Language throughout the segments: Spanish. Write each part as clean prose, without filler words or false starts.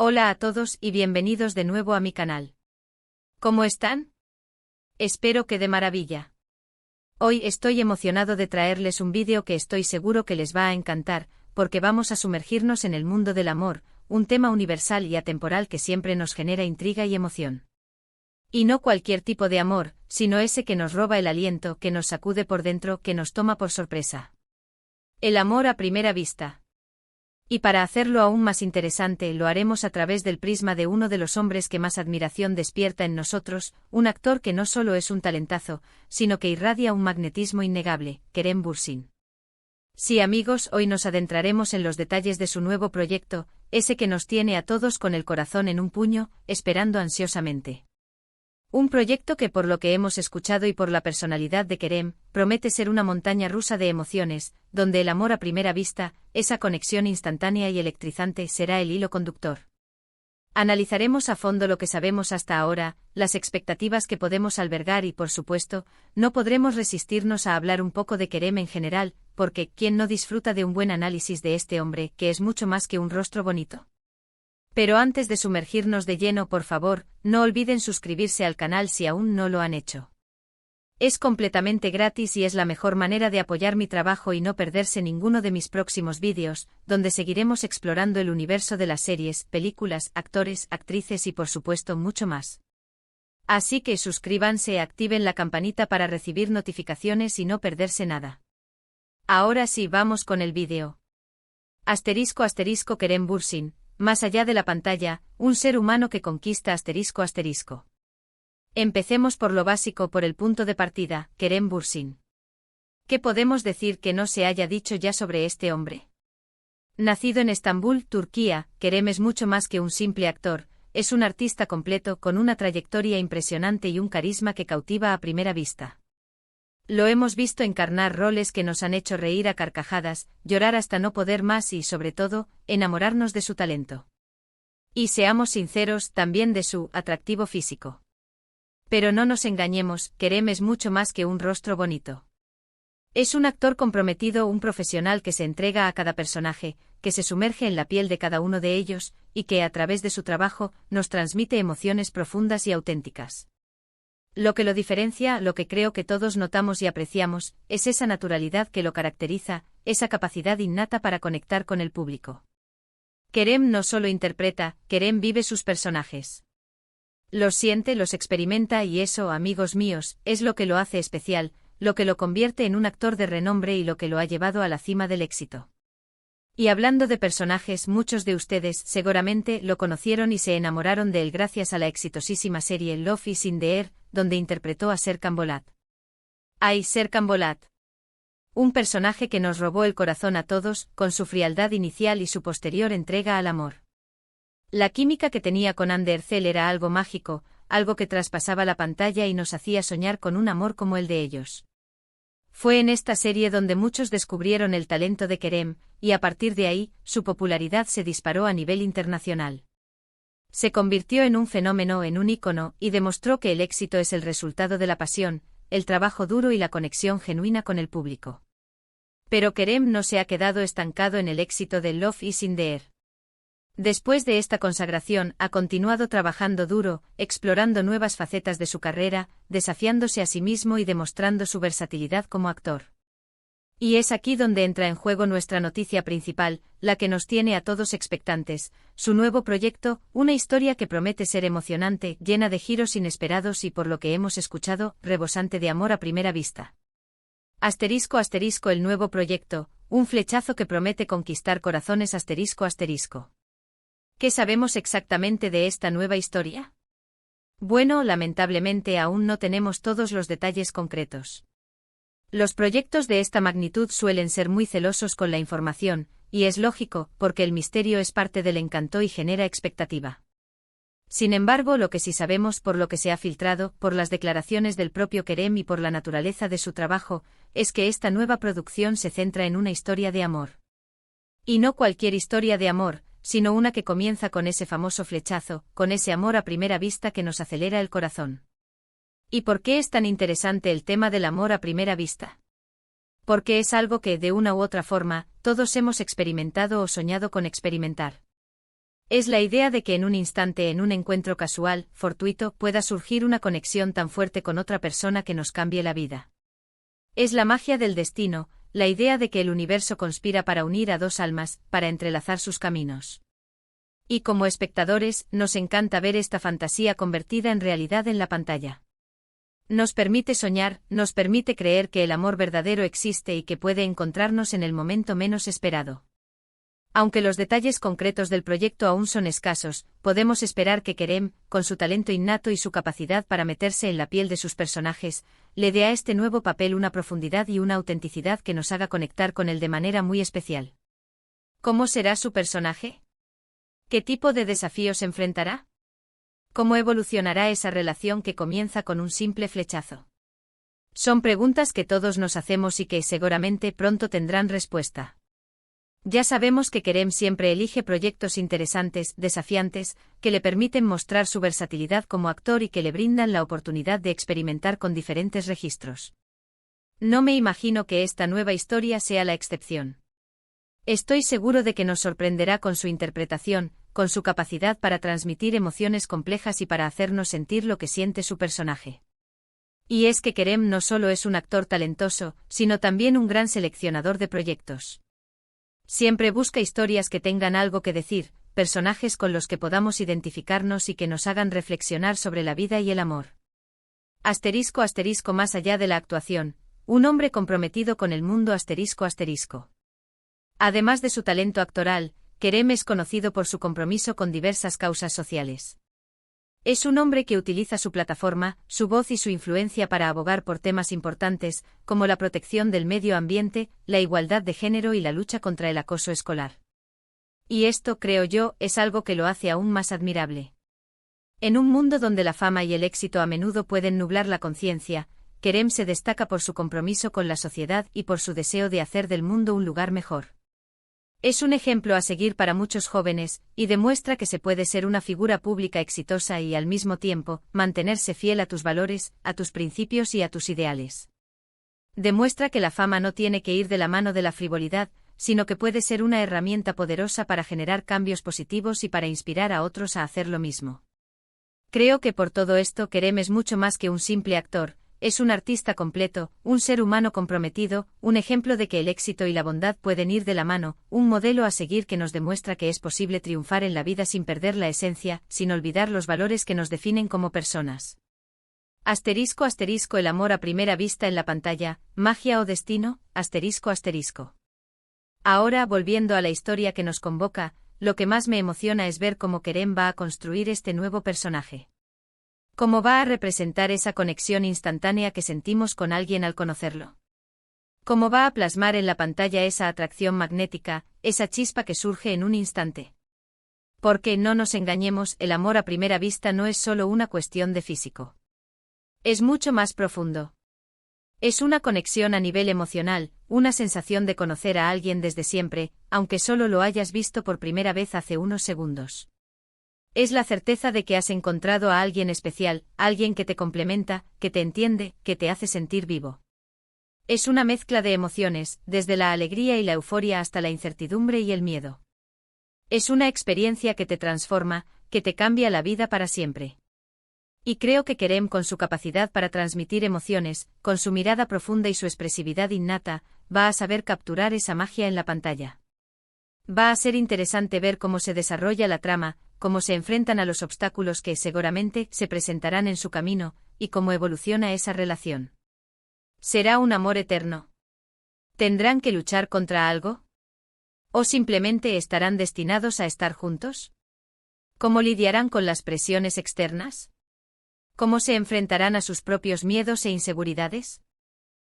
Hola a todos y bienvenidos de nuevo a mi canal. ¿Cómo están? Espero que de maravilla. Hoy estoy emocionado de traerles un vídeo que estoy seguro que les va a encantar, porque vamos a sumergirnos en el mundo del amor, un tema universal y atemporal que siempre nos genera intriga y emoción. Y no cualquier tipo de amor, sino ese que nos roba el aliento, que nos sacude por dentro, que nos toma por sorpresa. El amor a primera vista. Y para hacerlo aún más interesante lo haremos a través del prisma de uno de los hombres que más admiración despierta en nosotros, un actor que no solo es un talentazo, sino que irradia un magnetismo innegable, Kerem Bürsin. Sí amigos, hoy nos adentraremos en los detalles de su nuevo proyecto, ese que nos tiene a todos con el corazón en un puño, esperando ansiosamente. Un proyecto que por lo que hemos escuchado y por la personalidad de Kerem, promete ser una montaña rusa de emociones, donde el amor a primera vista, esa conexión instantánea y electrizante será el hilo conductor. Analizaremos a fondo lo que sabemos hasta ahora, las expectativas que podemos albergar y por supuesto, no podremos resistirnos a hablar un poco de Kerem en general, porque ¿quién no disfruta de un buen análisis de este hombre que es mucho más que un rostro bonito? Pero antes de sumergirnos de lleno, por favor, no olviden suscribirse al canal si aún no lo han hecho. Es completamente gratis y es la mejor manera de apoyar mi trabajo y no perderse ninguno de mis próximos vídeos, donde seguiremos explorando el universo de las series, películas, actores, actrices y por supuesto mucho más. Así que suscríbanse y activen la campanita para recibir notificaciones y no perderse nada. Ahora sí, vamos con el vídeo. *** Kerem Bürsin. Más allá de la pantalla, un ser humano que conquista ***. Empecemos por lo básico, por el punto de partida, Kerem Bürsin. ¿Qué podemos decir que no se haya dicho ya sobre este hombre? Nacido en Estambul, Turquía, Kerem es mucho más que un simple actor, es un artista completo con una trayectoria impresionante y un carisma que cautiva a primera vista. Lo hemos visto encarnar roles que nos han hecho reír a carcajadas, llorar hasta no poder más y, sobre todo, enamorarnos de su talento. Y seamos sinceros, también de su atractivo físico. Pero no nos engañemos, Kerem es mucho más que un rostro bonito. Es un actor comprometido, un profesional que se entrega a cada personaje, que se sumerge en la piel de cada uno de ellos, y que a través de su trabajo, nos transmite emociones profundas y auténticas. Lo que lo diferencia, lo que creo que todos notamos y apreciamos, es esa naturalidad que lo caracteriza, esa capacidad innata para conectar con el público. Kerem no solo interpreta, Kerem vive sus personajes. Los siente, los experimenta y eso, amigos míos, es lo que lo hace especial, lo que lo convierte en un actor de renombre y lo que lo ha llevado a la cima del éxito. Y hablando de personajes, muchos de ustedes seguramente lo conocieron y se enamoraron de él gracias a la exitosísima serie Love is in the Air, donde interpretó a Serkan Bolat. ¡Ay, Serkan Bolat! Un personaje que nos robó el corazón a todos, con su frialdad inicial y su posterior entrega al amor. La química que tenía con Hande Erçel era algo mágico, algo que traspasaba la pantalla y nos hacía soñar con un amor como el de ellos. Fue en esta serie donde muchos descubrieron el talento de Kerem, y a partir de ahí, su popularidad se disparó a nivel internacional. Se convirtió en un fenómeno, en un ícono, y demostró que el éxito es el resultado de la pasión, el trabajo duro y la conexión genuina con el público. Pero Kerem no se ha quedado estancado en el éxito de Love is in the Air. Después de esta consagración, ha continuado trabajando duro, explorando nuevas facetas de su carrera, desafiándose a sí mismo y demostrando su versatilidad como actor. Y es aquí donde entra en juego nuestra noticia principal, la que nos tiene a todos expectantes, su nuevo proyecto, una historia que promete ser emocionante, llena de giros inesperados y por lo que hemos escuchado, rebosante de amor a primera vista. *** El nuevo proyecto, un flechazo que promete conquistar corazones ***. ¿Qué sabemos exactamente de esta nueva historia? Bueno, lamentablemente aún no tenemos todos los detalles concretos. Los proyectos de esta magnitud suelen ser muy celosos con la información, y es lógico, porque el misterio es parte del encanto y genera expectativa. Sin embargo, lo que sí sabemos por lo que se ha filtrado, por las declaraciones del propio Kerem y por la naturaleza de su trabajo, es que esta nueva producción se centra en una historia de amor. Y no cualquier historia de amor, sino una que comienza con ese famoso flechazo, con ese amor a primera vista que nos acelera el corazón. ¿Y por qué es tan interesante el tema del amor a primera vista? Porque es algo que, de una u otra forma, todos hemos experimentado o soñado con experimentar. Es la idea de que en un instante, en un encuentro casual, fortuito, pueda surgir una conexión tan fuerte con otra persona que nos cambie la vida. Es la magia del destino, la idea de que el universo conspira para unir a dos almas, para entrelazar sus caminos. Y como espectadores, nos encanta ver esta fantasía convertida en realidad en la pantalla. Nos permite soñar, nos permite creer que el amor verdadero existe y que puede encontrarnos en el momento menos esperado. Aunque los detalles concretos del proyecto aún son escasos, podemos esperar que Kerem, con su talento innato y su capacidad para meterse en la piel de sus personajes, le dé a este nuevo papel una profundidad y una autenticidad que nos haga conectar con él de manera muy especial. ¿Cómo será su personaje? ¿Qué tipo de desafíos enfrentará? ¿Cómo evolucionará esa relación que comienza con un simple flechazo? Son preguntas que todos nos hacemos y que seguramente pronto tendrán respuesta. Ya sabemos que Kerem siempre elige proyectos interesantes, desafiantes, que le permiten mostrar su versatilidad como actor y que le brindan la oportunidad de experimentar con diferentes registros. No me imagino que esta nueva historia sea la excepción. Estoy seguro de que nos sorprenderá con su interpretación, con su capacidad para transmitir emociones complejas y para hacernos sentir lo que siente su personaje. Y es que Kerem no solo es un actor talentoso, sino también un gran seleccionador de proyectos. Siempre busca historias que tengan algo que decir, personajes con los que podamos identificarnos y que nos hagan reflexionar sobre la vida y el amor. Asterisco asterisco más allá de la actuación, un hombre comprometido con el mundo asterisco asterisco. Además de su talento actoral, Kerem es conocido por su compromiso con diversas causas sociales. Es un hombre que utiliza su plataforma, su voz y su influencia para abogar por temas importantes, como la protección del medio ambiente, la igualdad de género y la lucha contra el acoso escolar. Y esto, creo yo, es algo que lo hace aún más admirable. En un mundo donde la fama y el éxito a menudo pueden nublar la conciencia, Kerem se destaca por su compromiso con la sociedad y por su deseo de hacer del mundo un lugar mejor. Es un ejemplo a seguir para muchos jóvenes, y demuestra que se puede ser una figura pública exitosa y al mismo tiempo, mantenerse fiel a tus valores, a tus principios y a tus ideales. Demuestra que la fama no tiene que ir de la mano de la frivolidad, sino que puede ser una herramienta poderosa para generar cambios positivos y para inspirar a otros a hacer lo mismo. Creo que por todo esto Kerem es mucho más que un simple actor. Es un artista completo, un ser humano comprometido, un ejemplo de que el éxito y la bondad pueden ir de la mano, un modelo a seguir que nos demuestra que es posible triunfar en la vida sin perder la esencia, sin olvidar los valores que nos definen como personas. Asterisco asterisco el amor a primera vista en la pantalla, magia o destino, asterisco asterisco. Ahora, volviendo a la historia que nos convoca, lo que más me emociona es ver cómo Kerem va a construir este nuevo personaje. ¿Cómo va a representar esa conexión instantánea que sentimos con alguien al conocerlo? ¿Cómo va a plasmar en la pantalla esa atracción magnética, esa chispa que surge en un instante? Porque, no nos engañemos, el amor a primera vista no es solo una cuestión de físico. Es mucho más profundo. Es una conexión a nivel emocional, una sensación de conocer a alguien desde siempre, aunque solo lo hayas visto por primera vez hace unos segundos. Es la certeza de que has encontrado a alguien especial, alguien que te complementa, que te entiende, que te hace sentir vivo. Es una mezcla de emociones, desde la alegría y la euforia hasta la incertidumbre y el miedo. Es una experiencia que te transforma, que te cambia la vida para siempre. Y creo que Kerem, con su capacidad para transmitir emociones, con su mirada profunda y su expresividad innata, va a saber capturar esa magia en la pantalla. Va a ser interesante ver cómo se desarrolla la trama, cómo se enfrentan a los obstáculos que seguramente se presentarán en su camino, y cómo evoluciona esa relación. ¿Será un amor eterno? ¿Tendrán que luchar contra algo? ¿O simplemente estarán destinados a estar juntos? ¿Cómo lidiarán con las presiones externas? ¿Cómo se enfrentarán a sus propios miedos e inseguridades?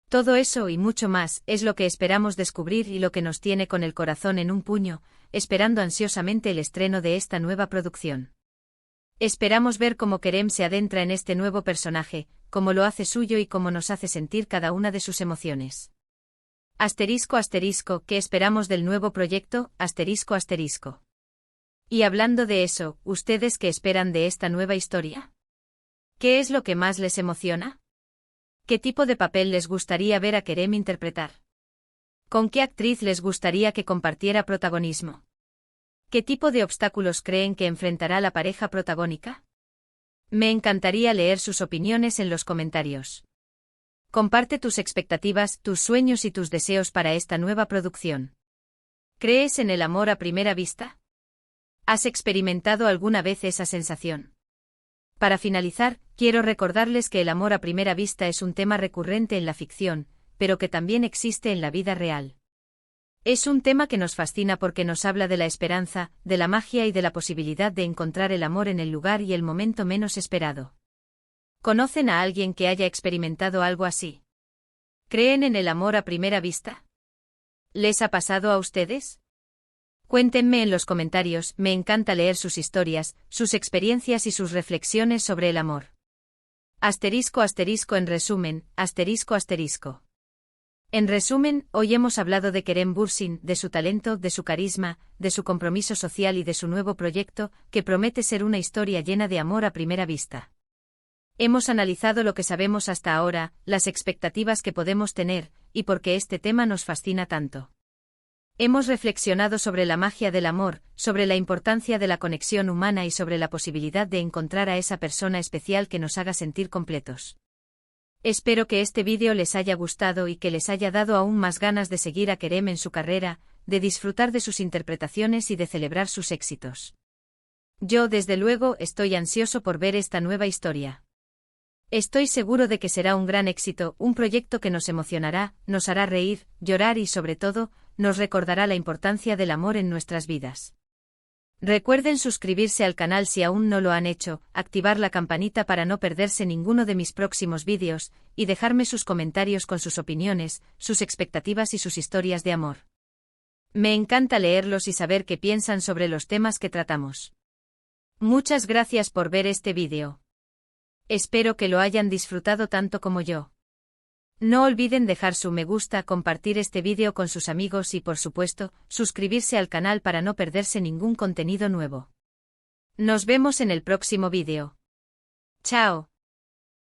Todo eso y mucho más es lo que esperamos descubrir y lo que nos tiene con el corazón en un puño, esperando ansiosamente el estreno de esta nueva producción. Esperamos ver cómo Kerem se adentra en este nuevo personaje, cómo lo hace suyo y cómo nos hace sentir cada una de sus emociones. Asterisco asterisco, ¿qué esperamos del nuevo proyecto? Asterisco asterisco. Y hablando de eso, ¿ustedes qué esperan de esta nueva historia? ¿Qué es lo que más les emociona? ¿Qué tipo de papel les gustaría ver a Kerem interpretar? ¿Con qué actriz les gustaría que compartiera protagonismo? ¿Qué tipo de obstáculos creen que enfrentará la pareja protagónica? Me encantaría leer sus opiniones en los comentarios. Comparte tus expectativas, tus sueños y tus deseos para esta nueva producción. ¿Crees en el amor a primera vista? ¿Has experimentado alguna vez esa sensación? Para finalizar, quiero recordarles que el amor a primera vista es un tema recurrente en la ficción, pero que también existe en la vida real. Es un tema que nos fascina porque nos habla de la esperanza, de la magia y de la posibilidad de encontrar el amor en el lugar y el momento menos esperado. ¿Conocen a alguien que haya experimentado algo así? ¿Creen en el amor a primera vista? ¿Les ha pasado a ustedes? Cuéntenme en los comentarios, me encanta leer sus historias, sus experiencias y sus reflexiones sobre el amor. Asterisco asterisco en resumen, asterisco asterisco. En resumen, hoy hemos hablado de Kerem Bürsin, de su talento, de su carisma, de su compromiso social y de su nuevo proyecto, que promete ser una historia llena de amor a primera vista. Hemos analizado lo que sabemos hasta ahora, las expectativas que podemos tener, y por qué este tema nos fascina tanto. Hemos reflexionado sobre la magia del amor, sobre la importancia de la conexión humana y sobre la posibilidad de encontrar a esa persona especial que nos haga sentir completos. Espero que este vídeo les haya gustado y que les haya dado aún más ganas de seguir a Kerem en su carrera, de disfrutar de sus interpretaciones y de celebrar sus éxitos. Yo, desde luego, estoy ansioso por ver esta nueva historia. Estoy seguro de que será un gran éxito, un proyecto que nos emocionará, nos hará reír, llorar y sobre todo, nos recordará la importancia del amor en nuestras vidas. Recuerden suscribirse al canal si aún no lo han hecho, activar la campanita para no perderse ninguno de mis próximos vídeos, y dejarme sus comentarios con sus opiniones, sus expectativas y sus historias de amor. Me encanta leerlos y saber qué piensan sobre los temas que tratamos. Muchas gracias por ver este vídeo. Espero que lo hayan disfrutado tanto como yo. No olviden dejar su me gusta, compartir este vídeo con sus amigos y por supuesto, suscribirse al canal para no perderse ningún contenido nuevo. Nos vemos en el próximo vídeo. Chao.